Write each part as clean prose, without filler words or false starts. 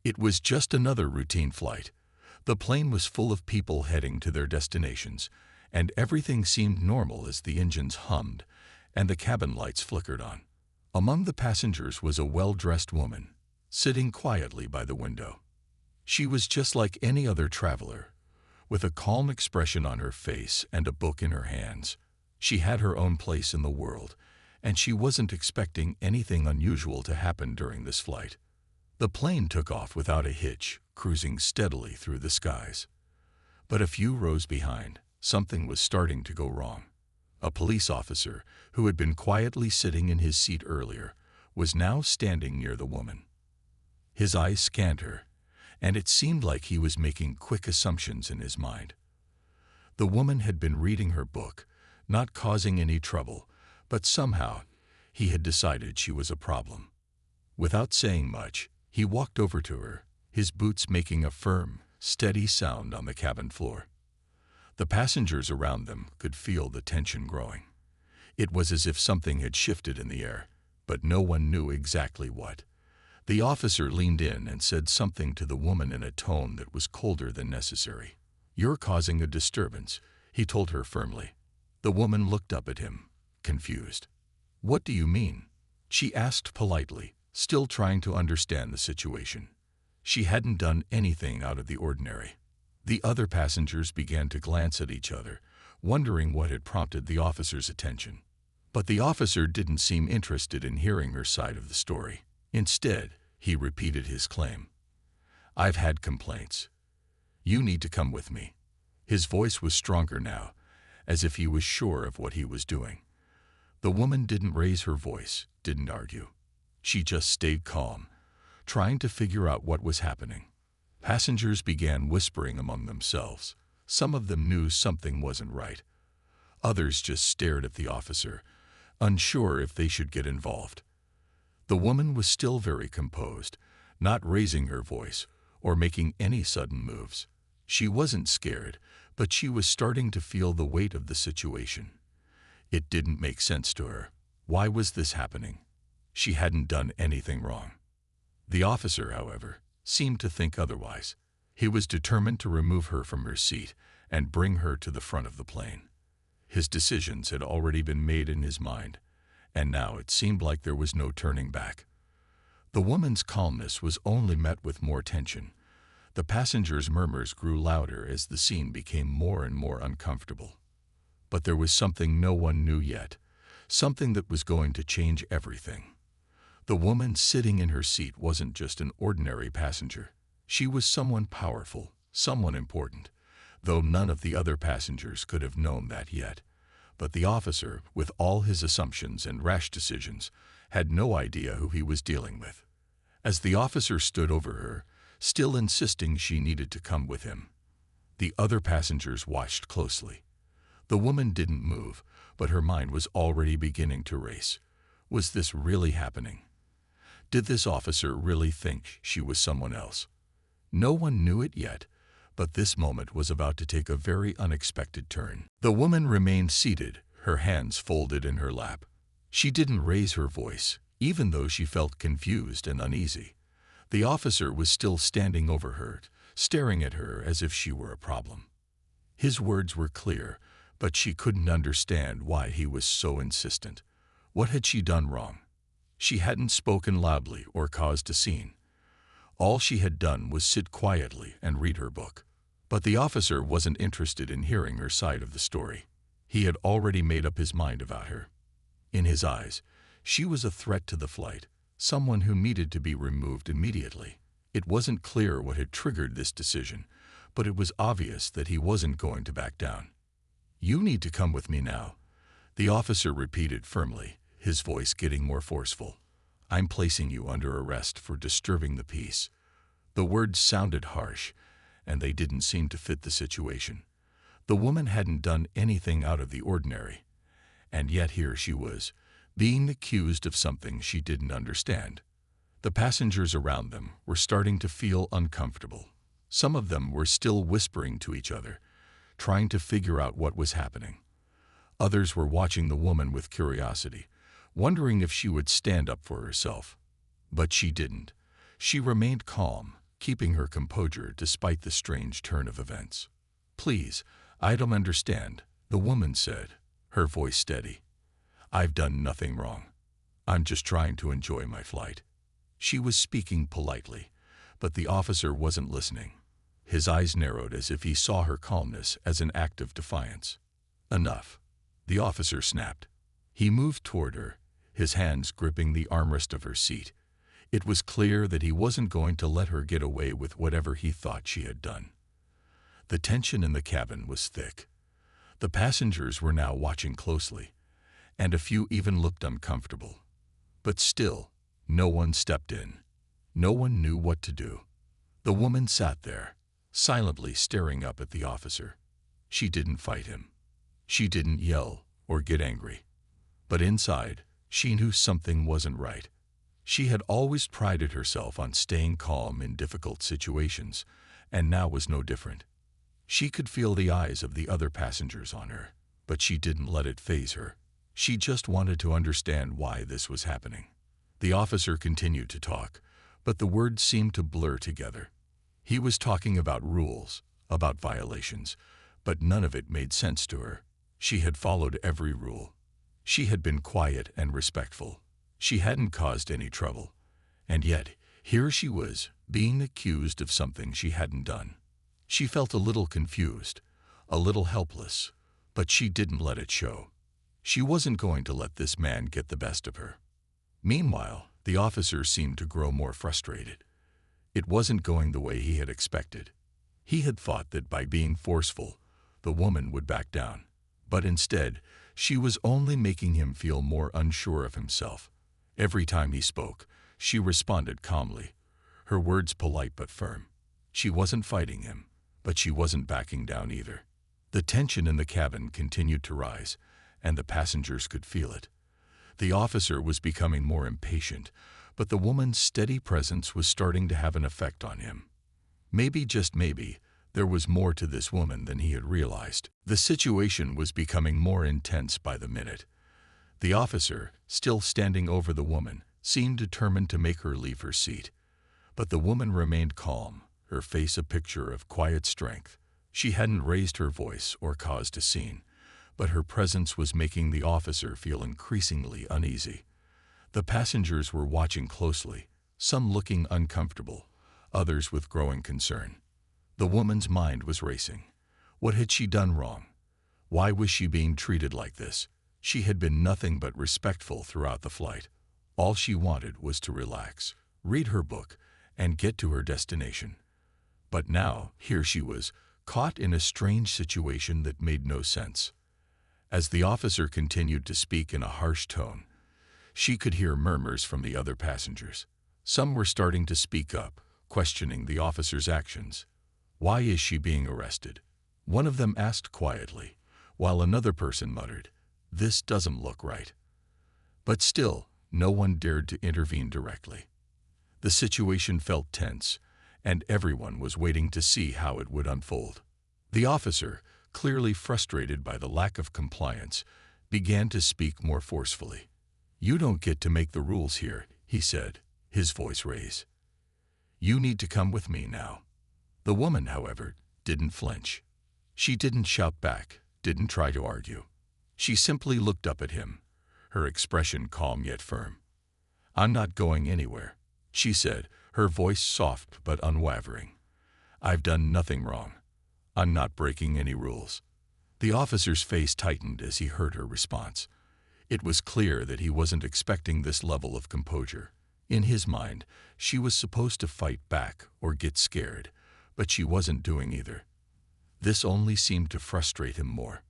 It was just another routine flight. The plane was full of people heading to their destinations, and everything seemed normal as the engines hummed and the cabin lights flickered on. Among the passengers was a well-dressed woman, sitting quietly by the window. She was just like any other traveler, with a calm expression on her face and a book in her hands. She had her own place in the world, and she wasn't expecting anything unusual to happen during this flight. The plane took off without a hitch, cruising steadily through the skies. But a few rows behind, something was starting to go wrong. A police officer, who had been quietly sitting in his seat earlier, was now standing near the woman. His eyes scanned her, and it seemed like he was making quick assumptions in his mind. The woman had been reading her book, not causing any trouble, but somehow he had decided she was a problem. Without saying much, he walked over to her, his boots making a firm, steady sound on the cabin floor. The passengers around them could feel the tension growing. It was as if something had shifted in the air, but no one knew exactly what. The officer leaned in and said something to the woman in a tone that was colder than necessary. "You're causing a disturbance," he told her firmly. The woman looked up at him, confused. "What do you mean?" she asked politely, still trying to understand the situation. She hadn't done anything out of the ordinary. The other passengers began to glance at each other, wondering what had prompted the officer's attention. But the officer didn't seem interested in hearing her side of the story. Instead, he repeated his claim. "I've had complaints. You need to come with me." His voice was stronger now, as if he was sure of what he was doing. The woman didn't raise her voice, didn't argue. She just stayed calm, trying to figure out what was happening. Passengers began whispering among themselves. Some of them knew something wasn't right. Others just stared at the officer, unsure if they should get involved. The woman was still very composed, not raising her voice or making any sudden moves. She wasn't scared, but she was starting to feel the weight of the situation. It didn't make sense to her. Why was this happening? She hadn't done anything wrong. The officer, however, seemed to think otherwise. He was determined to remove her from her seat and bring her to the front of the plane. His decisions had already been made in his mind, and now it seemed like there was no turning back. The woman's calmness was only met with more tension. The passengers' murmurs grew louder as the scene became more and more uncomfortable. But there was something no one knew yet, something that was going to change everything. The woman sitting in her seat wasn't just an ordinary passenger. She was someone powerful, someone important, though none of the other passengers could have known that yet. But the officer, with all his assumptions and rash decisions, had no idea who he was dealing with. As the officer stood over her, still insisting she needed to come with him, the other passengers watched closely. The woman didn't move, but her mind was already beginning to race. Was this really happening? Did this officer really think she was someone else? No one knew it yet, but this moment was about to take a very unexpected turn. The woman remained seated, her hands folded in her lap. She didn't raise her voice, even though she felt confused and uneasy. The officer was still standing over her, staring at her as if she were a problem. His words were clear, but she couldn't understand why he was so insistent. What had she done wrong? She hadn't spoken loudly or caused a scene. All she had done was sit quietly and read her book. But the officer wasn't interested in hearing her side of the story. He had already made up his mind about her. In his eyes, she was a threat to the flight, someone who needed to be removed immediately. It wasn't clear what had triggered this decision, but it was obvious that he wasn't going to back down. "You need to come with me now," the officer repeated firmly, his voice getting more forceful. "I'm placing you under arrest for disturbing the peace." The words sounded harsh, and they didn't seem to fit the situation. The woman hadn't done anything out of the ordinary, and yet here she was, being accused of something she didn't understand. The passengers around them were starting to feel uncomfortable. Some of them were still whispering to each other, trying to figure out what was happening. Others were watching the woman with curiosity, wondering if she would stand up for herself. But she didn't. She remained calm, keeping her composure despite the strange turn of events. "Please, I don't understand," the woman said, her voice steady. "I've done nothing wrong. I'm just trying to enjoy my flight." She was speaking politely, but the officer wasn't listening. His eyes narrowed as if he saw her calmness as an act of defiance. "Enough," the officer snapped. He moved toward her, his hands gripping the armrest of her seat. It was clear that he wasn't going to let her get away with whatever he thought she had done. The tension in the cabin was thick. The passengers were now watching closely, and a few even looked uncomfortable. But still, no one stepped in. No one knew what to do. The woman sat there, silently staring up at the officer. She didn't fight him. She didn't yell or get angry. But inside, she knew something wasn't right. She had always prided herself on staying calm in difficult situations, and now was no different. She could feel the eyes of the other passengers on her, but she didn't let it faze her. She just wanted to understand why this was happening. The officer continued to talk, but the words seemed to blur together. He was talking about rules, about violations, but none of it made sense to her. She had followed every rule. She had been quiet and respectful. She hadn't caused any trouble. And yet, here she was, being accused of something she hadn't done. She felt a little confused, a little helpless, but she didn't let it show. She wasn't going to let this man get the best of her. Meanwhile, the officer seemed to grow more frustrated. It wasn't going the way he had expected. He had thought that by being forceful, the woman would back down. But instead, she was only making him feel more unsure of himself. Every time he spoke, she responded calmly, her words polite but firm. She wasn't fighting him, but she wasn't backing down either. The tension in the cabin continued to rise, and the passengers could feel it. The officer was becoming more impatient, but the woman's steady presence was starting to have an effect on him. Maybe, just maybe, there was more to this woman than he had realized. The situation was becoming more intense by the minute. The officer, still standing over the woman, seemed determined to make her leave her seat. But the woman remained calm, her face a picture of quiet strength. She hadn't raised her voice or caused a scene, but her presence was making the officer feel increasingly uneasy. The passengers were watching closely, some looking uncomfortable, others with growing concern. The woman's mind was racing. What had she done wrong? Why was she being treated like this? She had been nothing but respectful throughout the flight. All she wanted was to relax, read her book, and get to her destination. But now, here she was, caught in a strange situation that made no sense. As the officer continued to speak in a harsh tone, she could hear murmurs from the other passengers. Some were starting to speak up, questioning the officer's actions. "Why is she being arrested?" one of them asked quietly, while another person muttered, "This doesn't look right." But still, no one dared to intervene directly. The situation felt tense, and everyone was waiting to see how it would unfold. The officer, clearly frustrated by the lack of compliance, began to speak more forcefully. "You don't get to make the rules here," he said, his voice raised. "You need to come with me now." The woman, however, didn't flinch. She didn't shout back, didn't try to argue. She simply looked up at him, her expression calm yet firm. "I'm not going anywhere," she said, her voice soft but unwavering. "I've done nothing wrong. I'm not breaking any rules." The officer's face tightened as he heard her response. It was clear that he wasn't expecting this level of composure. In his mind, she was supposed to fight back or get scared, but she wasn't doing either. This only seemed to frustrate him more.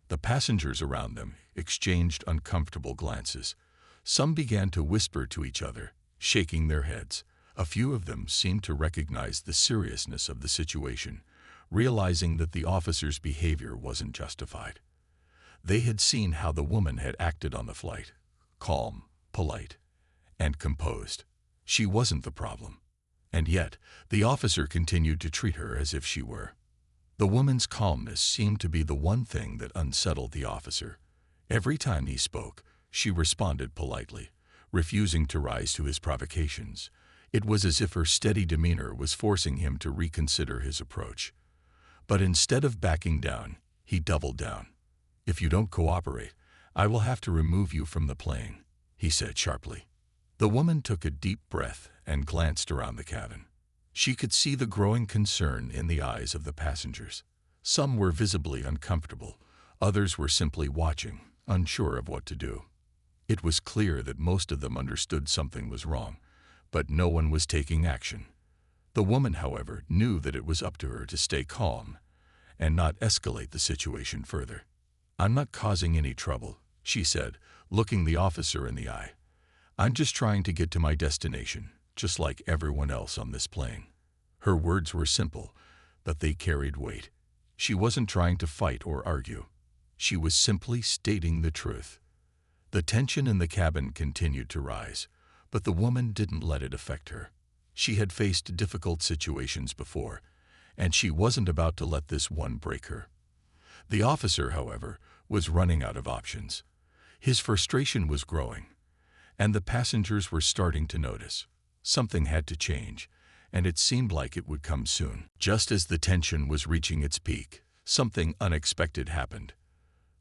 The passengers around them exchanged uncomfortable glances. Some began to whisper to each other, shaking their heads. A few of them seemed to recognize the seriousness of the situation, realizing that the officer's behavior wasn't justified. They had seen how the woman had acted on the flight, calm, polite, and composed. She wasn't the problem. And yet, the officer continued to treat her as if she were. The woman's calmness seemed to be the one thing that unsettled the officer. Every time he spoke, she responded politely, refusing to rise to his provocations. It was as if her steady demeanor was forcing him to reconsider his approach. But instead of backing down, he doubled down. "If you don't cooperate, I will have to remove you from the plane," he said sharply. The woman took a deep breath and glanced around the cabin. She could see the growing concern in the eyes of the passengers. Some were visibly uncomfortable, others were simply watching, unsure of what to do. It was clear that most of them understood something was wrong, but no one was taking action. The woman, however, knew that it was up to her to stay calm and not escalate the situation further. "I'm not causing any trouble," she said, looking the officer in the eye. "I'm just trying to get to my destination, just like everyone else on this plane." Her words were simple, but they carried weight. She wasn't trying to fight or argue. She was simply stating the truth. The tension in the cabin continued to rise, but the woman didn't let it affect her. She had faced difficult situations before, and she wasn't about to let this one break her. The officer, however, was running out of options. His frustration was growing, and the passengers were starting to notice. Something had to change, and it seemed like it would come soon. Just as the tension was reaching its peak, something unexpected happened.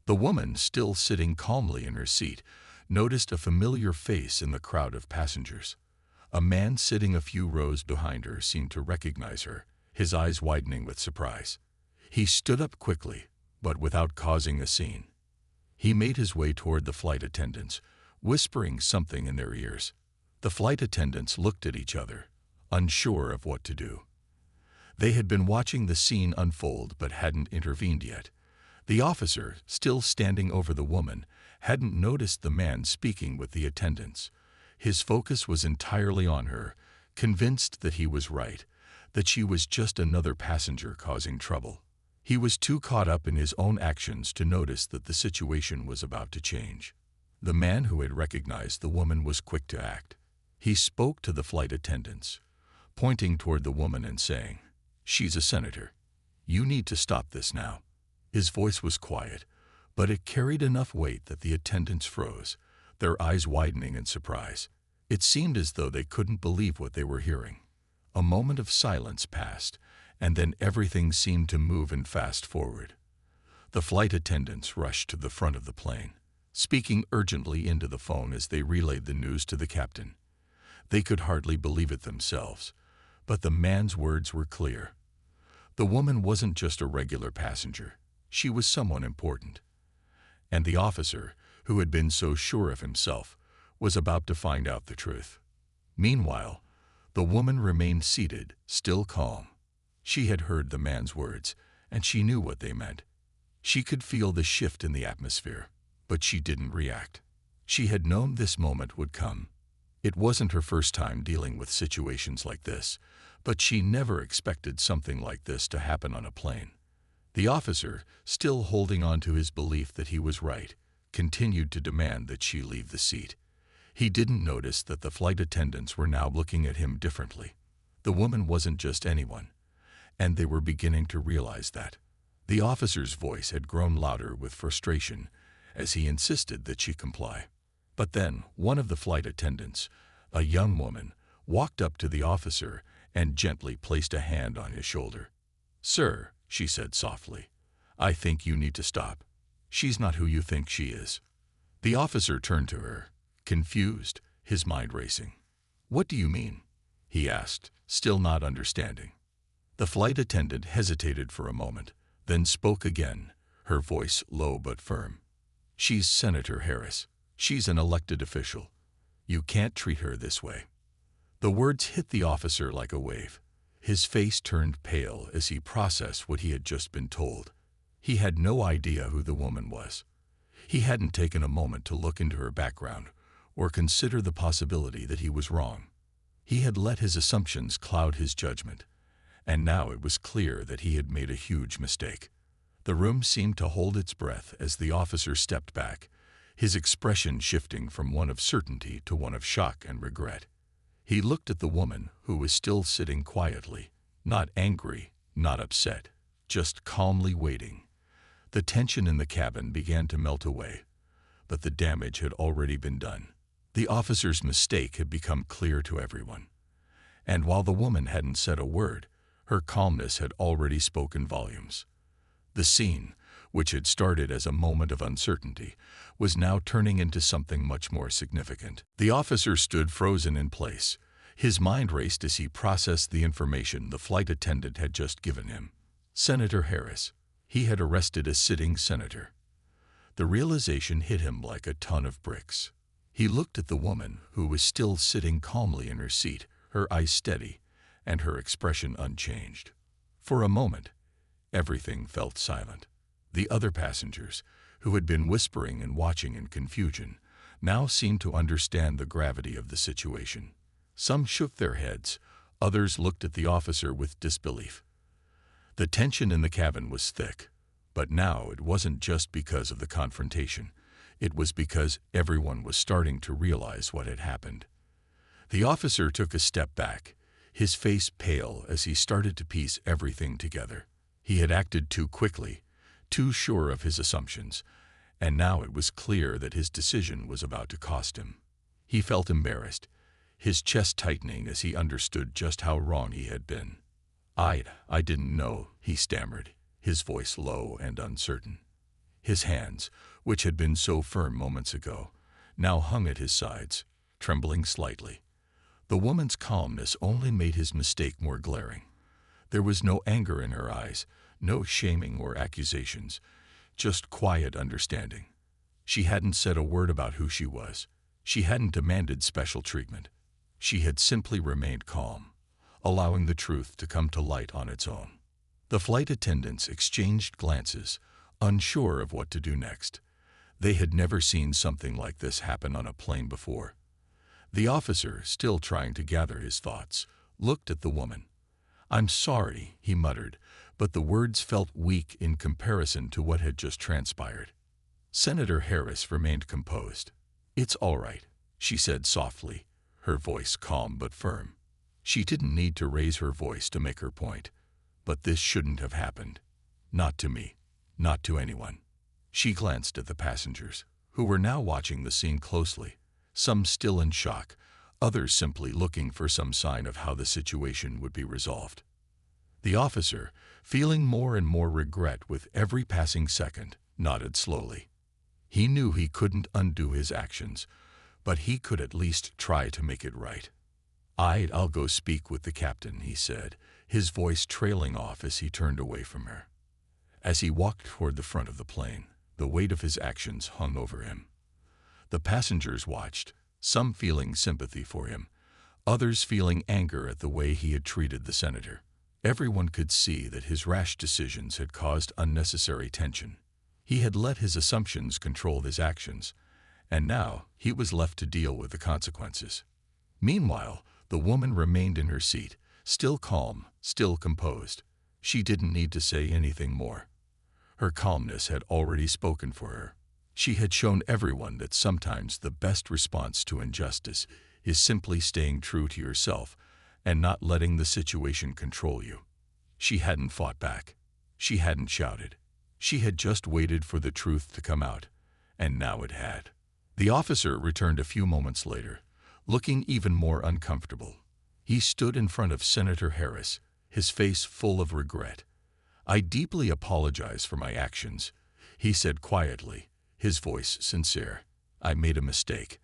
The woman, still sitting calmly in her seat, noticed a familiar face in the crowd of passengers. A man sitting a few rows behind her seemed to recognize her, his eyes widening with surprise. He stood up quickly, but without causing a scene. He made his way toward the flight attendants, whispering something in their ears. The flight attendants looked at each other, unsure of what to do. They had been watching the scene unfold but hadn't intervened yet. The officer, still standing over the woman, hadn't noticed the man speaking with the attendants. His focus was entirely on her, convinced that he was right, that she was just another passenger causing trouble. He was too caught up in his own actions to notice that the situation was about to change. The man who had recognized the woman was quick to act. He spoke to the flight attendants, pointing toward the woman and saying, "She's a senator. You need to stop this now." His voice was quiet, but it carried enough weight that the attendants froze, their eyes widening in surprise. It seemed as though they couldn't believe what they were hearing. A moment of silence passed, and then everything seemed to move and fast forward. The flight attendants rushed to the front of the plane, speaking urgently into the phone as they relayed the news to the captain. They could hardly believe it themselves, but the man's words were clear. The woman wasn't just a regular passenger. She was someone important. And the officer, who had been so sure of himself, was about to find out the truth. Meanwhile, the woman remained seated, still calm. She had heard the man's words, and she knew what they meant. She could feel the shift in the atmosphere, but she didn't react. She had known this moment would come. It wasn't her first time dealing with situations like this, but she never expected something like this to happen on a plane. The officer, still holding on to his belief that he was right, continued to demand that she leave the seat. He didn't notice that the flight attendants were now looking at him differently. The woman wasn't just anyone, and they were beginning to realize that. The officer's voice had grown louder with frustration as he insisted that she comply. But then one of the flight attendants, a young woman, walked up to the officer and gently placed a hand on his shoulder. "Sir," she said softly, "I think you need to stop. She's not who you think she is." The officer turned to her, confused, his mind racing. "What do you mean?" he asked, still not understanding. The flight attendant hesitated for a moment, then spoke again, her voice low but firm. "She's Senator Harris. She's an elected official. You can't treat her this way." The words hit the officer like a wave. His face turned pale as he processed what he had just been told. He had no idea who the woman was. He hadn't taken a moment to look into her background or consider the possibility that he was wrong. He had let his assumptions cloud his judgment, and now it was clear that he had made a huge mistake. The room seemed to hold its breath as the officer stepped back, his expression shifting from one of certainty to one of shock and regret. He looked at the woman, who was still sitting quietly, not angry, not upset, just calmly waiting. The tension in the cabin began to melt away, but the damage had already been done. The officer's mistake had become clear to everyone, And while the woman hadn't said a word, her calmness had already spoken volumes. The scene, which had started as a moment of uncertainty, was now turning into something much more significant. The officer stood frozen in place. His mind raced as he processed the information the flight attendant had just given him. Senator Harris. He had arrested a sitting senator. The realization hit him like a ton of bricks. He looked at the woman, who was still sitting calmly in her seat, her eyes steady, and her expression unchanged. For a moment, everything felt silent. The other passengers, who had been whispering and watching in confusion, now seemed to understand the gravity of the situation. Some shook their heads, others looked at the officer with disbelief. The tension in the cabin was thick, but now it wasn't just because of the confrontation. It was because everyone was starting to realize what had happened. The officer took a step back, his face pale as he started to piece everything together. He had acted too quickly, too sure of his assumptions, and now it was clear that his decision was about to cost him. He felt embarrassed, his chest tightening as he understood just how wrong he had been. I didn't know, he stammered, his voice low and uncertain. His hands, which had been so firm moments ago, now hung at his sides, trembling slightly. The woman's calmness only made his mistake more glaring. There was no anger in her eyes, no shaming or accusations, just quiet understanding. She hadn't said a word about who she was. She hadn't demanded special treatment. She had simply remained calm, allowing the truth to come to light on its own. The flight attendants exchanged glances, unsure of what to do next. They had never seen something like this happen on a plane before. The officer, still trying to gather his thoughts, looked at the woman. "I'm sorry," he muttered, but the words felt weak in comparison to what had just transpired. Senator Harris remained composed. "It's all right," she said softly, her voice calm but firm. She didn't need to raise her voice to make her point. But this shouldn't have happened. Not to me. Not to anyone. She glanced at the passengers, who were now watching the scene closely, some still in shock, others simply looking for some sign of how the situation would be resolved. The officer, feeling more and more regret with every passing second, nodded slowly. He knew he couldn't undo his actions, but he could at least try to make it right. "I'll go speak with the captain," he said, his voice trailing off as he turned away from her. As he walked toward the front of the plane, the weight of his actions hung over him. The passengers watched, some feeling sympathy for him, others feeling anger at the way he had treated the senator. Everyone could see that his rash decisions had caused unnecessary tension. He had let his assumptions control his actions, and now he was left to deal with the consequences. Meanwhile, the woman remained in her seat, still calm, still composed. She didn't need to say anything more. Her calmness had already spoken for her. She had shown everyone that sometimes the best response to injustice is simply staying true to yourself and not letting the situation control you. She hadn't fought back. She hadn't shouted. She had just waited for the truth to come out, and now it had. The officer returned a few moments later, looking even more uncomfortable. He stood in front of Senator Harris, his face full of regret. "I deeply apologize for my actions," he said quietly, his voice sincere. "I made a mistake.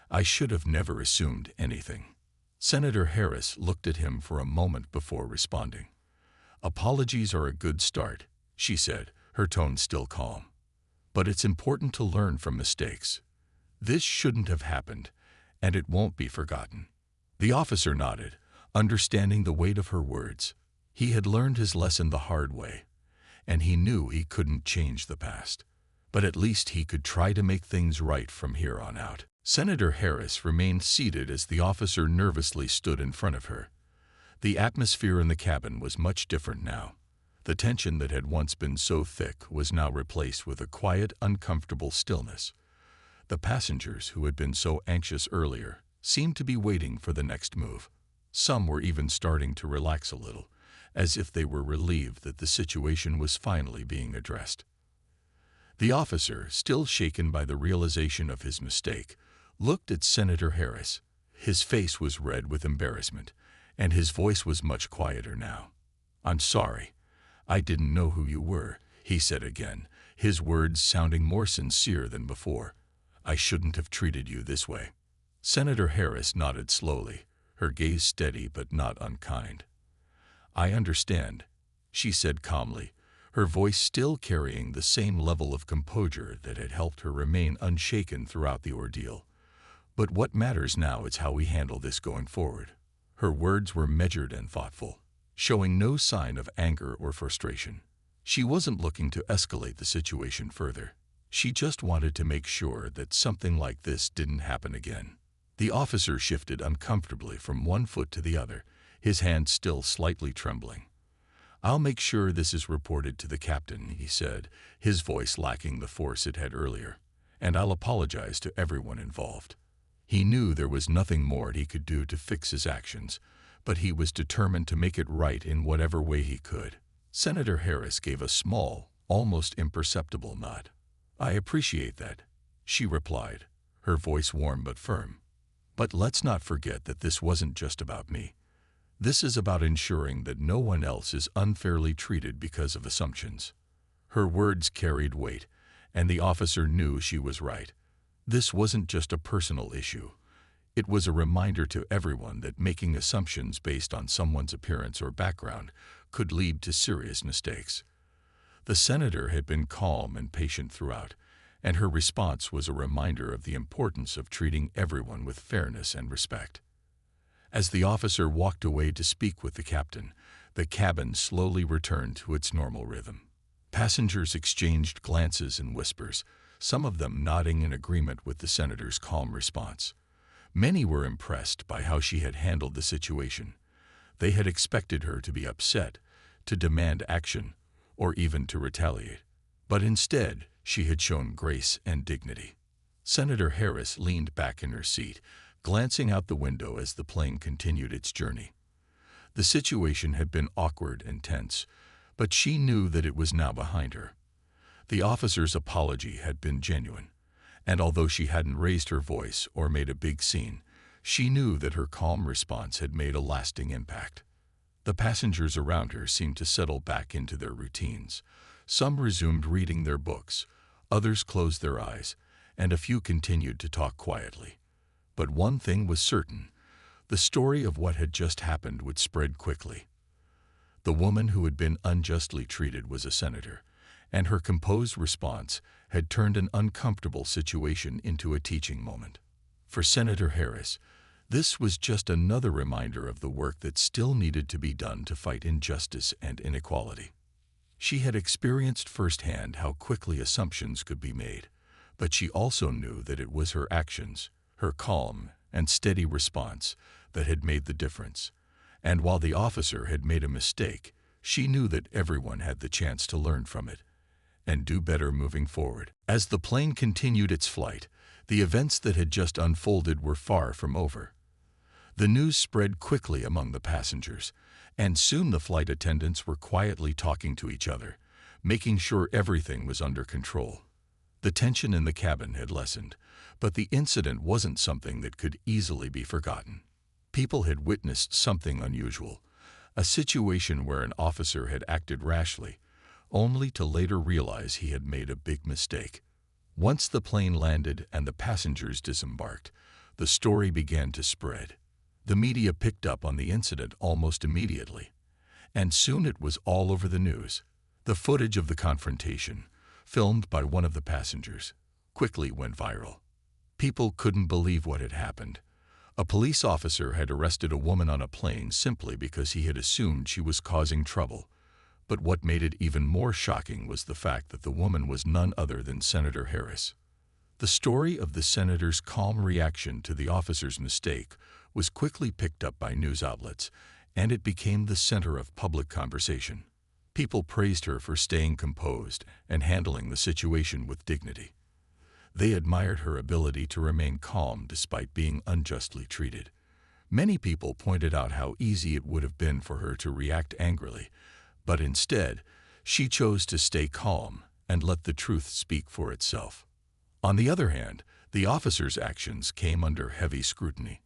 I should have never assumed anything." Senator Harris looked at him for a moment before responding. "Apologies are a good start," she said, her tone still calm. "But it's important to learn from mistakes. This shouldn't have happened, and it won't be forgotten." The officer nodded, understanding the weight of her words. He had learned his lesson the hard way, and he knew he couldn't change the past. But at least he could try to make things right from here on out. Senator Harris remained seated as the officer nervously stood in front of her. The atmosphere in the cabin was much different now. The tension that had once been so thick was now replaced with a quiet, uncomfortable stillness. The passengers, who had been so anxious earlier, seemed to be waiting for the next move. Some were even starting to relax a little, as if they were relieved that the situation was finally being addressed. The officer, still shaken by the realization of his mistake, looked at Senator Harris. His face was red with embarrassment, and his voice was much quieter now. "I'm sorry. I didn't know who you were," he said again, his words sounding more sincere than before. "I shouldn't have treated you this way." Senator Harris nodded slowly, her gaze steady but not unkind. "I understand," she said calmly, her voice still carrying the same level of composure that had helped her remain unshaken throughout the ordeal. "But what matters now is how we handle this going forward." Her words were measured and thoughtful, showing no sign of anger or frustration. She wasn't looking to escalate the situation further. She just wanted to make sure that something like this didn't happen again. The officer shifted uncomfortably from one foot to the other, his hand still slightly trembling. "I'll make sure this is reported to the captain," he said, his voice lacking the force it had earlier. "And I'll apologize to everyone involved." He knew there was nothing more he could do to fix his actions, but he was determined to make it right in whatever way he could. Senator Harris gave a small, almost imperceptible nod. "I appreciate that," she replied, her voice warm but firm. "But let's not forget that this wasn't just about me. This is about ensuring that no one else is unfairly treated because of assumptions." Her words carried weight, and the officer knew she was right. This wasn't just a personal issue. It was a reminder to everyone that making assumptions based on someone's appearance or background could lead to serious mistakes. The senator had been calm and patient throughout, and her response was a reminder of the importance of treating everyone with fairness and respect. As the officer walked away to speak with the captain, the cabin slowly returned to its normal rhythm. Passengers exchanged glances and whispers, some of them nodding in agreement with the senator's calm response. Many were impressed by how she had handled the situation. They had expected her to be upset, to demand action, or even to retaliate. But instead, she had shown grace and dignity. Senator Harris leaned back in her seat, glancing out the window as the plane continued its journey. The situation had been awkward and tense, but she knew that it was now behind her. The officer's apology had been genuine, and although she hadn't raised her voice or made a big scene, she knew that her calm response had made a lasting impact. The passengers around her seemed to settle back into their routines. Some resumed reading their books, others closed their eyes, and a few continued to talk quietly. But one thing was certain: the story of what had just happened would spread quickly. The woman who had been unjustly treated was a senator, and her composed response had turned an uncomfortable situation into a teaching moment. For Senator Harris, this was just another reminder of the work that still needed to be done to fight injustice and inequality. She had experienced firsthand how quickly assumptions could be made, but she also knew that it was her actions, her calm and steady response, that had made the difference. And while the officer had made a mistake, she knew that everyone had the chance to learn from it and do better moving forward. As the plane continued its flight, the events that had just unfolded were far from over. The news spread quickly among the passengers, and soon the flight attendants were quietly talking to each other, making sure everything was under control. The tension in the cabin had lessened, but the incident wasn't something that could easily be forgotten. People had witnessed something unusual, a situation where an officer had acted rashly, only to later realize he had made a big mistake. Once the plane landed and the passengers disembarked, the story began to spread. The media picked up on the incident almost immediately, and soon it was all over the news. The footage of the confrontation, filmed by one of the passengers, quickly went viral. People couldn't believe what had happened. A police officer had arrested a woman on a plane simply because he had assumed she was causing trouble. But what made it even more shocking was the fact that the woman was none other than Senator Harris. The story of the senator's calm reaction to the officer's mistake was quickly picked up by news outlets, and it became the center of public conversation. People praised her for staying composed and handling the situation with dignity. They admired her ability to remain calm despite being unjustly treated. Many people pointed out how easy it would have been for her to react angrily, but instead, she chose to stay calm and let the truth speak for itself. On the other hand, the officer's actions came under heavy scrutiny.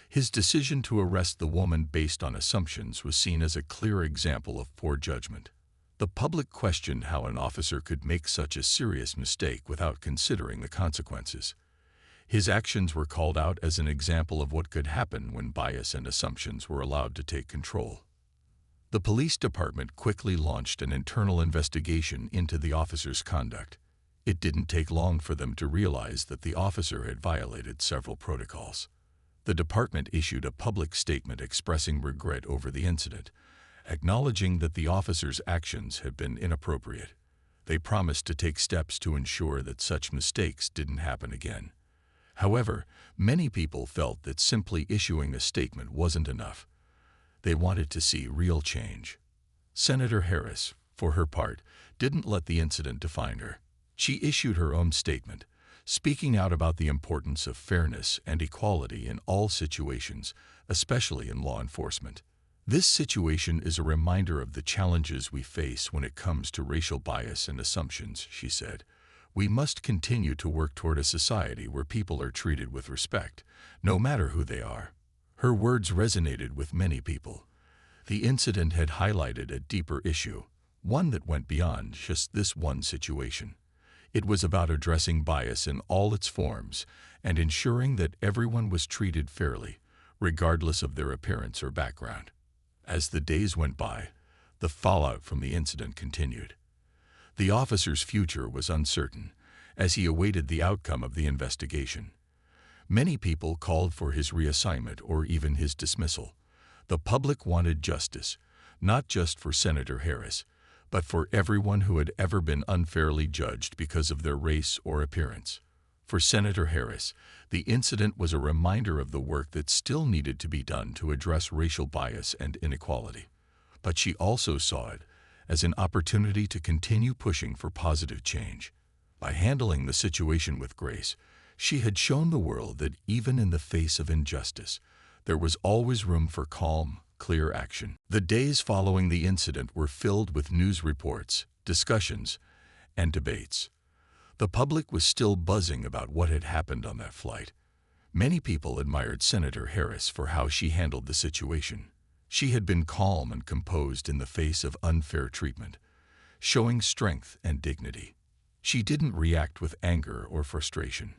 His decision to arrest the woman based on assumptions was seen as a clear example of poor judgment. The public questioned how an officer could make such a serious mistake without considering the consequences. His actions were called out as an example of what could happen when bias and assumptions were allowed to take control. The police department quickly launched an internal investigation into the officer's conduct. It didn't take long for them to realize that the officer had violated several protocols. The department issued a public statement expressing regret over the incident, acknowledging that the officer's actions had been inappropriate. They promised to take steps to ensure that such mistakes didn't happen again. However, many people felt that simply issuing a statement wasn't enough. They wanted to see real change. Senator Harris, for her part, didn't let the incident define her. She issued her own statement, speaking out about the importance of fairness and equality in all situations, especially in law enforcement. This situation is a reminder of the challenges we face when it comes to racial bias and assumptions, she said. We must continue to work toward a society where people are treated with respect, no matter who they are. Her words resonated with many people. The incident had highlighted a deeper issue, one that went beyond just this one situation. It was about addressing bias in all its forms and ensuring that everyone was treated fairly, regardless of their appearance or background. As the days went by, the fallout from the incident continued. The officer's future was uncertain as he awaited the outcome of the investigation. Many people called for his reassignment or even his dismissal. The public wanted justice, not just for Senator Harris, but for everyone who had ever been unfairly judged because of their race or appearance. For Senator Harris, the incident was a reminder of the work that still needed to be done to address racial bias and inequality. But she also saw it as an opportunity to continue pushing for positive change. By handling the situation with grace, she had shown the world that even in the face of injustice, there was always room for calm, clear action. The days following the incident were filled with news reports, discussions, and debates. The public was still buzzing about what had happened on that flight. Many people admired Senator Harris for how she handled the situation. She had been calm and composed in the face of unfair treatment, showing strength and dignity. She didn't react with anger or frustration,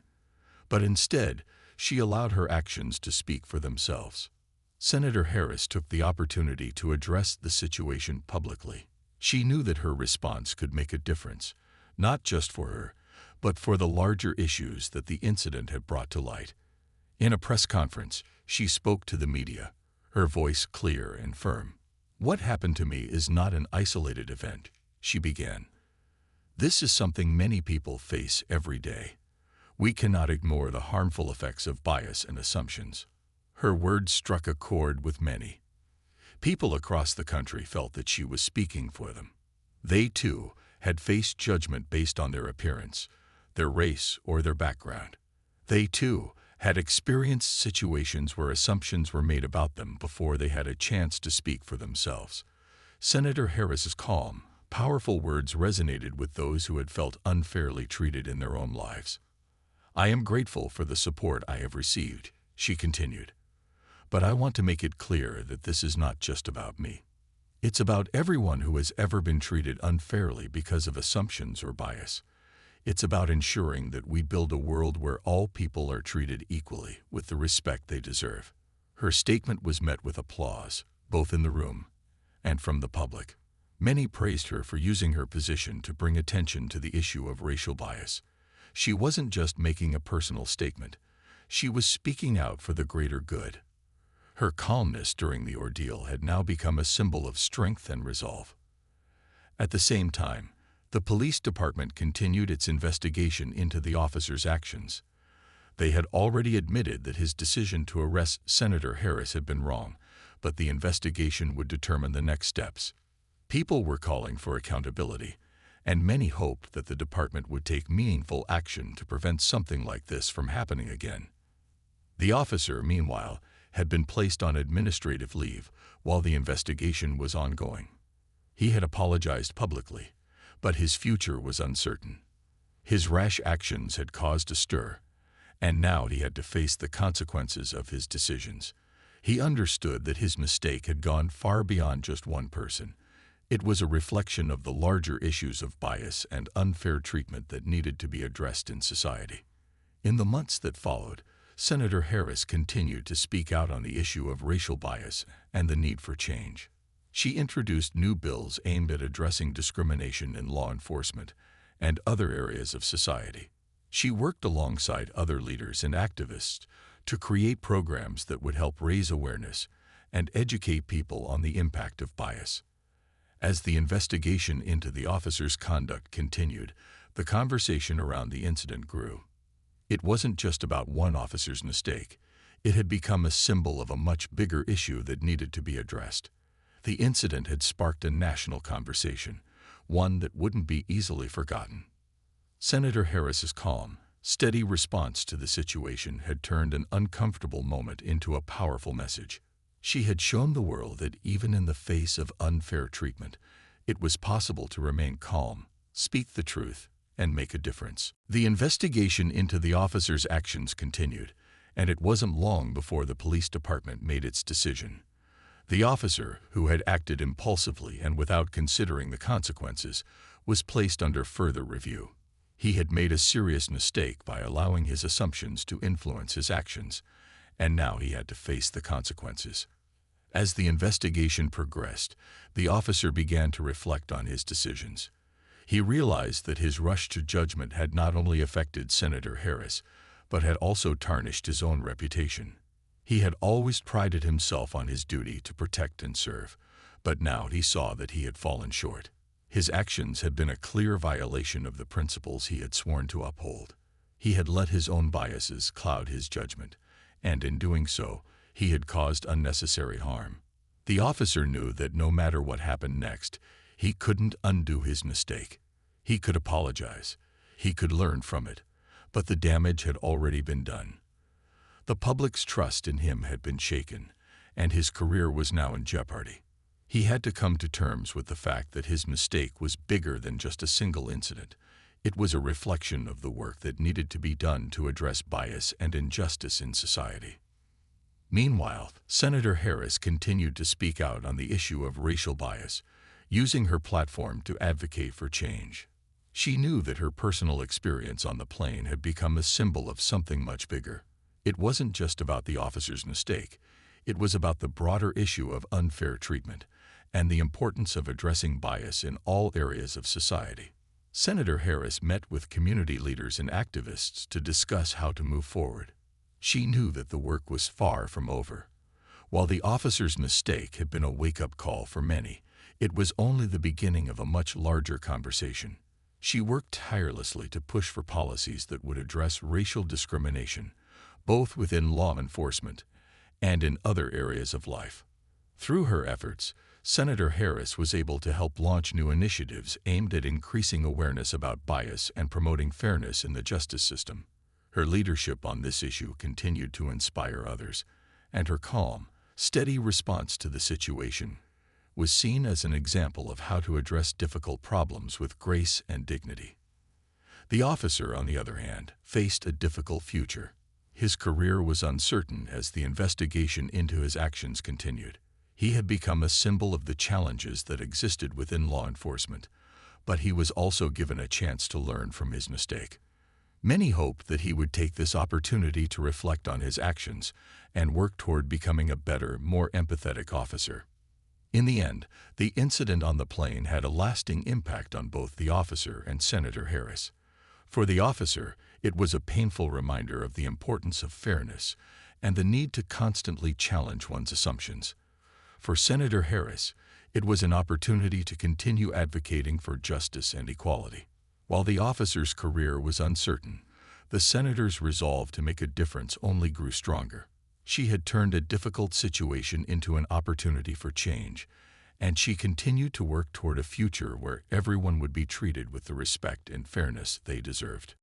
but instead, she allowed her actions to speak for themselves. Senator Harris took the opportunity to address the situation publicly. She knew that her response could make a difference, not just for her, but for the larger issues that the incident had brought to light. In a press conference, she spoke to the media, her voice clear and firm. "What happened to me is not an isolated event," she began. "This is something many people face every day. We cannot ignore the harmful effects of bias and assumptions." Her words struck a chord with many. People across the country felt that she was speaking for them. They, too, had faced judgment based on their appearance, their race, or their background. They, too, had experienced situations where assumptions were made about them before they had a chance to speak for themselves. Senator Harris's calm, powerful words resonated with those who had felt unfairly treated in their own lives. "I am grateful for the support I have received," she continued. "But I want to make it clear that this is not just about me. It's about everyone who has ever been treated unfairly because of assumptions or bias. It's about ensuring that we build a world where all people are treated equally with the respect they deserve." Her statement was met with applause, both in the room and from the public. Many praised her for using her position to bring attention to the issue of racial bias. She wasn't just making a personal statement. She was speaking out for the greater good. Her calmness during the ordeal had now become a symbol of strength and resolve. At the same time, the police department continued its investigation into the officer's actions. They had already admitted that his decision to arrest Senator Harris had been wrong, but the investigation would determine the next steps. People were calling for accountability, and many hoped that the department would take meaningful action to prevent something like this from happening again. The officer, meanwhile, had been placed on administrative leave while the investigation was ongoing. He had apologized publicly, but his future was uncertain. His rash actions had caused a stir, and now he had to face the consequences of his decisions. He understood that his mistake had gone far beyond just one person. It was a reflection of the larger issues of bias and unfair treatment that needed to be addressed in society. In the months that followed, Senator Harris continued to speak out on the issue of racial bias and the need for change. She introduced new bills aimed at addressing discrimination in law enforcement and other areas of society. She worked alongside other leaders and activists to create programs that would help raise awareness and educate people on the impact of bias. As the investigation into the officer's conduct continued, the conversation around the incident grew. It wasn't just about one officer's mistake. It had become a symbol of a much bigger issue that needed to be addressed. The incident had sparked a national conversation, one that wouldn't be easily forgotten. Senator Harris's calm, steady response to the situation had turned an uncomfortable moment into a powerful message. She had shown the world that even in the face of unfair treatment, it was possible to remain calm, speak the truth, and make a difference. The investigation into the officer's actions continued, and it wasn't long before the police department made its decision. The officer, who had acted impulsively and without considering the consequences, was placed under further review. He had made a serious mistake by allowing his assumptions to influence his actions, and now he had to face the consequences. As the investigation progressed, the officer began to reflect on his decisions. He realized that his rush to judgment had not only affected Senator Harris, but had also tarnished his own reputation. He had always prided himself on his duty to protect and serve, but now he saw that he had fallen short. His actions had been a clear violation of the principles he had sworn to uphold. He had let his own biases cloud his judgment, and in doing so, he had caused unnecessary harm. The officer knew that no matter what happened next, he couldn't undo his mistake. He could apologize. He could learn from it, but the damage had already been done. The public's trust in him had been shaken, and his career was now in jeopardy. He had to come to terms with the fact that his mistake was bigger than just a single incident. It was a reflection of the work that needed to be done to address bias and injustice in society. Meanwhile, Senator Harris continued to speak out on the issue of racial bias, using her platform to advocate for change. She knew that her personal experience on the plane had become a symbol of something much bigger. It wasn't just about the officer's mistake. It was about the broader issue of unfair treatment and the importance of addressing bias in all areas of society. Senator Harris met with community leaders and activists to discuss how to move forward. She knew that the work was far from over. While the officer's mistake had been a wake-up call for many, it was only the beginning of a much larger conversation. She worked tirelessly to push for policies that would address racial discrimination, both within law enforcement and in other areas of life. Through her efforts, Senator Harris was able to help launch new initiatives aimed at increasing awareness about bias and promoting fairness in the justice system. Her leadership on this issue continued to inspire others, and her calm, steady response to the situation was seen as an example of how to address difficult problems with grace and dignity. The officer, on the other hand, faced a difficult future. His career was uncertain as the investigation into his actions continued. He had become a symbol of the challenges that existed within law enforcement, but he was also given a chance to learn from his mistake. Many hoped that he would take this opportunity to reflect on his actions and work toward becoming a better, more empathetic officer. In the end, the incident on the plane had a lasting impact on both the officer and Senator Harris. For the officer, it was a painful reminder of the importance of fairness and the need to constantly challenge one's assumptions. For Senator Harris, it was an opportunity to continue advocating for justice and equality. While the officer's career was uncertain, the senator's resolve to make a difference only grew stronger. She had turned a difficult situation into an opportunity for change, and she continued to work toward a future where everyone would be treated with the respect and fairness they deserved.